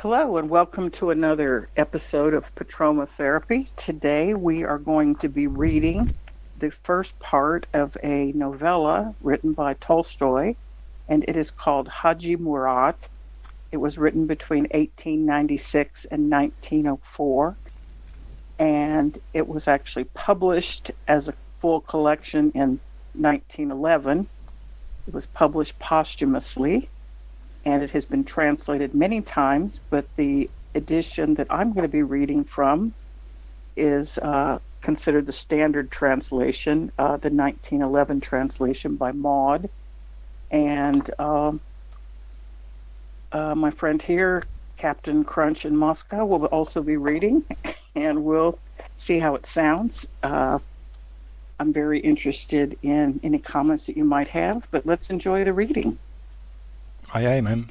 Hello and welcome to another episode of Patroma Therapy. Today we are going to be reading the first part of a novella written by Tolstoy, and it is called Hadji Murat. It was written between 1896 and 1904, and it was actually published as a full collection in 1911. It was published posthumously, and it has been translated many times, but the edition that I'm going to be reading from is considered the standard translation, the 1911 translation by Maud. And my friend here, Captain Crunch in Moscow, will also be reading, and we'll see how it sounds. I'm very interested in any comments that you might have, but let's enjoy the reading. Aye, ma'am.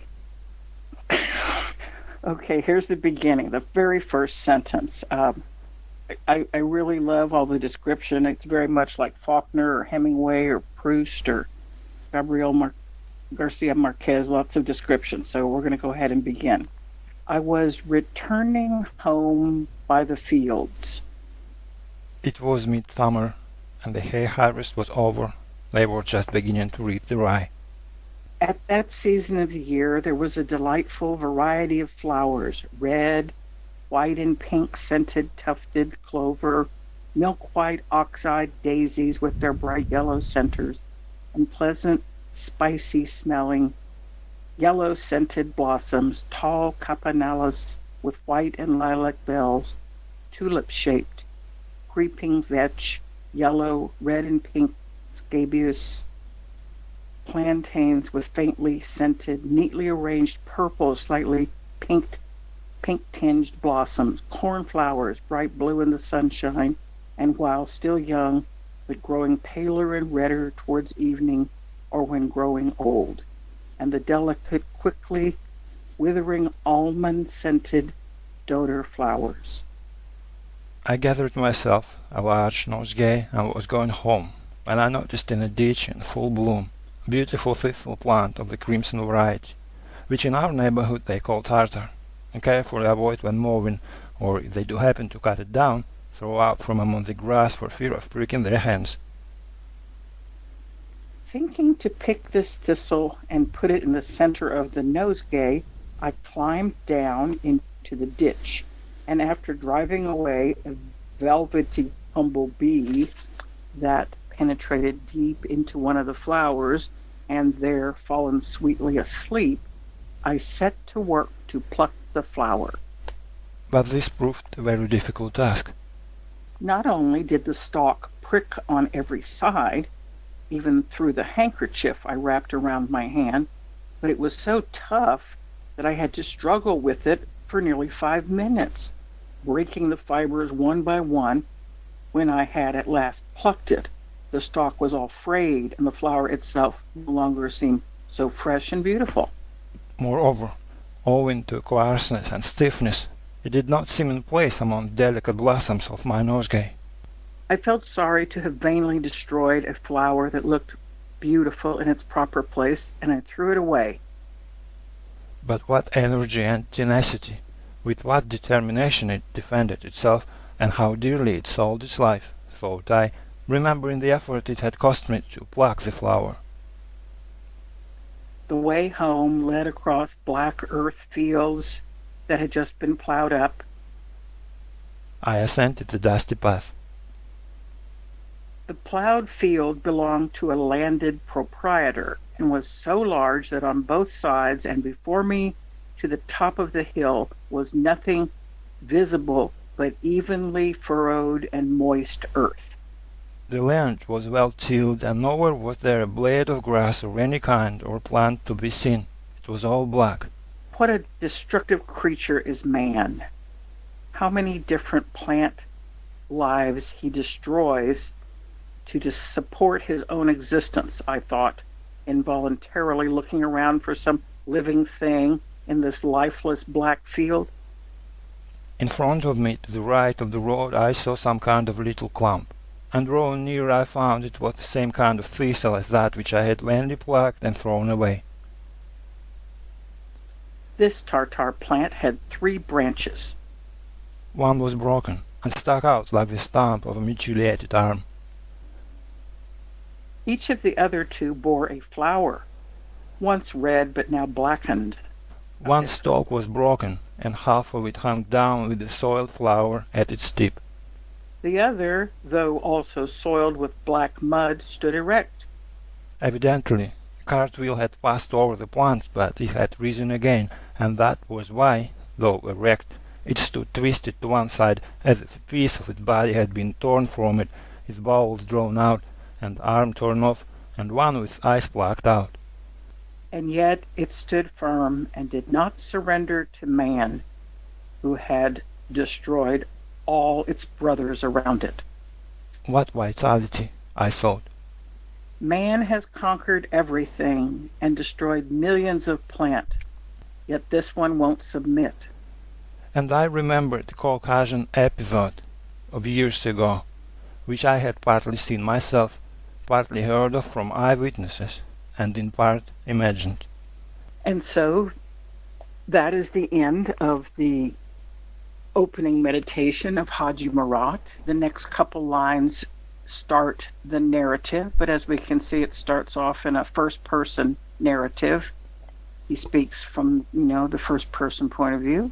Okay, here's the beginning, the very first sentence. I really love all the description. It's very much like Faulkner or Hemingway or Proust or Garcia Marquez, lots of descriptions. So we're going to go ahead and begin. I was returning home by the fields. It was midsummer, and the hay harvest was over. They were just beginning to reap the rye. At that season of the year, there was a delightful variety of flowers, red, white and pink scented tufted clover, milk-white ox-eyed daisies with their bright yellow centers, and pleasant, spicy smelling, yellow scented blossoms, tall campanillas with white and lilac bells, tulip-shaped, creeping vetch, yellow, red and pink scabious, plantains with faintly scented, neatly arranged purple, slightly pink-tinged blossoms, cornflowers, bright blue in the sunshine, and while still young, but growing paler and redder towards evening or when growing old, and the delicate, quickly withering almond-scented dodder flowers. I gathered myself a large nosegay and was going home, when I noticed in a ditch in full bloom a beautiful thistle plant of the crimson variety, which in our neighborhood they call tartar, and carefully avoid when mowing, or if they do happen to cut it down, throw out from among the grass for fear of pricking their hands. Thinking to pick this thistle and put it in the center of the nosegay, I climbed down into the ditch, and after driving away a velvety humble-bee that penetrated deep into one of the flowers and there fallen sweetly asleep, I set to work to pluck the flower. But this proved a very difficult task. Not only did the stalk prick on every side, even through the handkerchief I wrapped around my hand, but it was so tough that I had to struggle with it for nearly 5 minutes, breaking the fibers one by one. When I had at last plucked it, the stalk was all frayed, and the flower itself no longer seemed so fresh and beautiful. Moreover, owing to coarseness and stiffness, it did not seem in place among the delicate blossoms of my nosegay. I felt sorry to have vainly destroyed a flower that looked beautiful in its proper place, and I threw it away. But what energy and tenacity, with what determination it defended itself, and how dearly it sold its life, thought I, remembering the effort it had cost me to pluck the flower. The way home led across black earth fields that had just been plowed up. I ascended the dusty path. The plowed field belonged to a landed proprietor and was so large that on both sides and before me to the top of the hill was nothing visible but evenly furrowed and moist earth. The land was well tilled, and nowhere was there a blade of grass of any kind or plant to be seen. It was all black. What a destructive creature is man! How many different plant lives he destroys to support his own existence, I thought, involuntarily looking around for some living thing in this lifeless black field. In front of me, to the right of the road, I saw some kind of little clump, and drawing near I found it was the same kind of thistle as that which I had vainly plucked and thrown away. This tartar plant had 3 branches. One was broken and stuck out like the stump of a mutilated arm. Each of the other 2 bore a flower, once red but now blackened. One stalk was broken, and half of it hung down with the soiled flower at its tip. The other, though also soiled with black mud, stood erect. Evidently, a cartwheel had passed over the plant, but it had risen again, and that was why, though erect, it stood twisted to one side, as if a piece of its body had been torn from it, its bowels drawn out, and arm torn off, and one with eyes plucked out. And yet it stood firm and did not surrender to man, who had destroyed all its brothers around it. What vitality, I thought. Man has conquered everything and destroyed millions of plant, yet this one won't submit. And I remembered the Caucasian episode of years ago, which I had partly seen myself, partly heard of from eyewitnesses, and in part imagined. And so that is the end of the opening meditation of Hadji Murat. The next couple lines start the narrative, but as we can see, it starts off in a first-person narrative. He speaks from, the first-person point of view,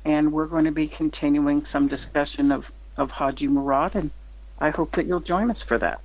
and we're going to be continuing some discussion of Hadji Murat, and I hope that you'll join us for that.